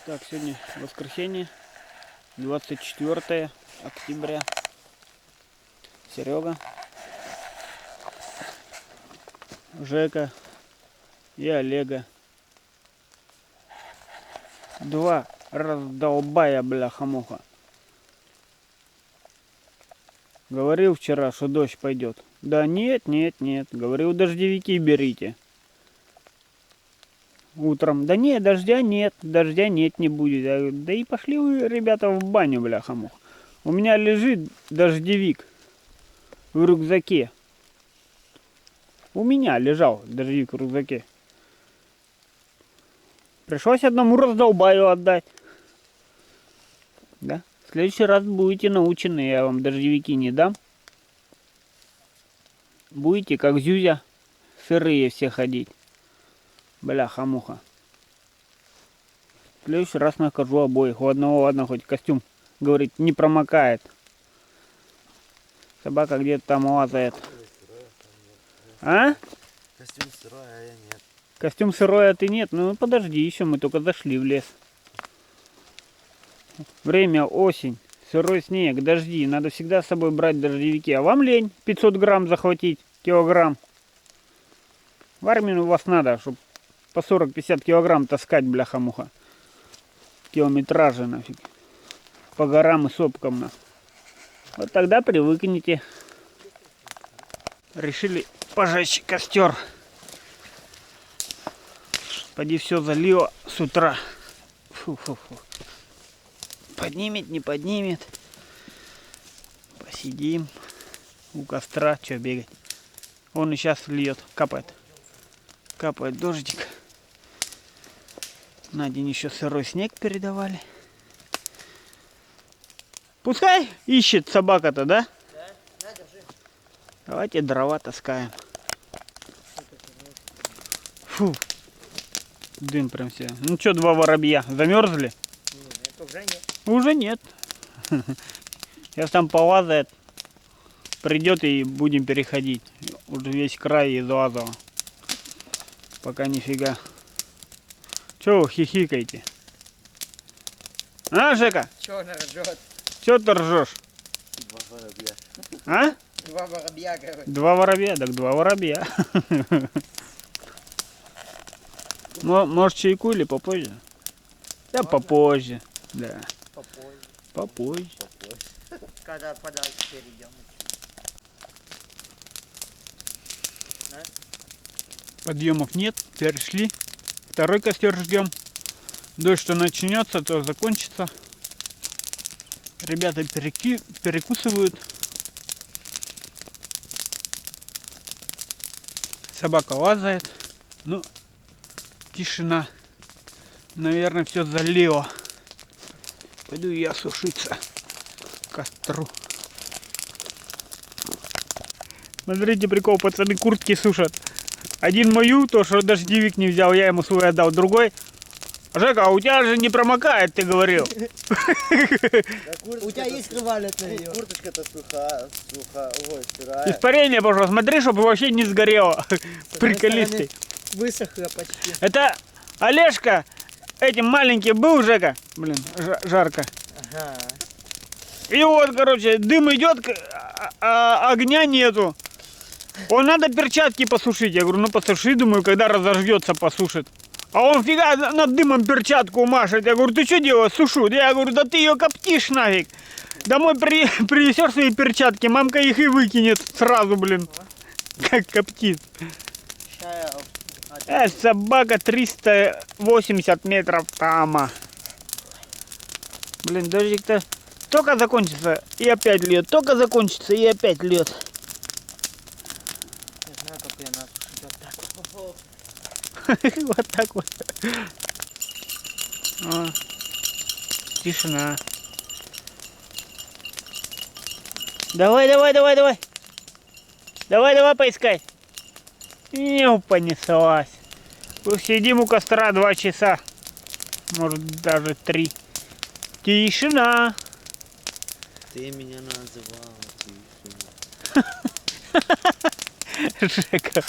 Так, сегодня воскресенье, 24 октября. Серега, Жека и Олега. Два раздолбая, бляха-муха. Говорил вчера, что дождь пойдет. Да нет. Говорил, дождевики берите. Утром. Да нет, дождя нет, не будет. Да и пошли вы, ребята, в баню, бляха-муха. У меня лежит дождевик в рюкзаке. У меня лежал дождевик в рюкзаке. Пришлось одному раздолбаю отдать. Да? В следующий раз будете научены, я вам дождевики не дам. Будете, как Зюзя, сырые все ходить. Бляха-муха. В следующий раз накажу обоих. У одного, ладно, хоть костюм, говорит, не промокает. Собака где-то там лазает. А? Костюм сырой, а я нет. Костюм сырой, а ты нет? Ну подожди, еще мы только зашли в лес. Время осень, сырой снег, дожди. Надо всегда с собой брать дождевики. А вам лень 500 грамм захватить, килограмм. В армию у вас надо, чтобы по 40-50 килограмм таскать, бляха-муха. Километражи нафиг. По горам и сопкам на. Вот тогда привыкнете. Решили пожечь костер. Поди все залило с утра. Фу-фу-фу. Поднимет, не поднимет. Посидим у костра. Че бегать? Он и сейчас льет, капает. Капает дождик. На день еще сырой снег передавали. Пускай ищет собака-то, да? Да, держи. Давайте дрова таскаем. Фу. Дым прям все. Ну что, два воробья, замерзли? Нет, уже нет. Уже нет. Сейчас там полазает. Придет и будем переходить. Уже весь край излазал. Пока нифига. Че вы хихикаете? А, Жека? Чего она ржет? Че ты ржешь? Два воробья. А? Два воробья, говорит. Два воробья, так два воробья. Может, чайку или попозже? Да, попозже. Да. Попозже. Попозже. Когда подальше перейдем. Подъемов нет, перешли. Второй костер ждем. Дождь что начнется, то закончится. Ребята перекусывают. Собака лазает. Ну, тишина. Наверное, все залило. Пойду я сушиться к костру. Смотрите, прикол, пацаны куртки сушат. Один мою, то что дождевик не взял, я ему свой отдал. Другой: Жека, а у тебя же не промокает, ты говорил. У тебя есть крывалец на ее? Курточка-то сухая. Ой, сырая. Испарение пошло, смотри, чтобы вообще не сгорело. Приколисты. Высохла почти. Это Олежка этим маленький был, Жека. Блин, жарко. Ага. И вот, короче, дым идет, а огня нету. Он надо перчатки посушить. Я говорю, ну посуши, думаю, когда разожгется, посушит. А он фига над дымом перчатку машет. Я говорю, ты что делаешь? Сушу. Я говорю, да ты ее коптишь нафиг. Домой принесешь свои перчатки, мамка их и выкинет сразу, блин. Как коптит. Собака 380 метров там. Блин, дождик-то только закончится и опять льет. Только закончится и опять льет. Не знаю, как я насушить вот так. Вот так вот. О, тишина. Давай. Давай, поискай. Не понеслась. Сидим у костра 2 часа. Может, даже 3. Тишина. Ты меня называл тишина. Жека.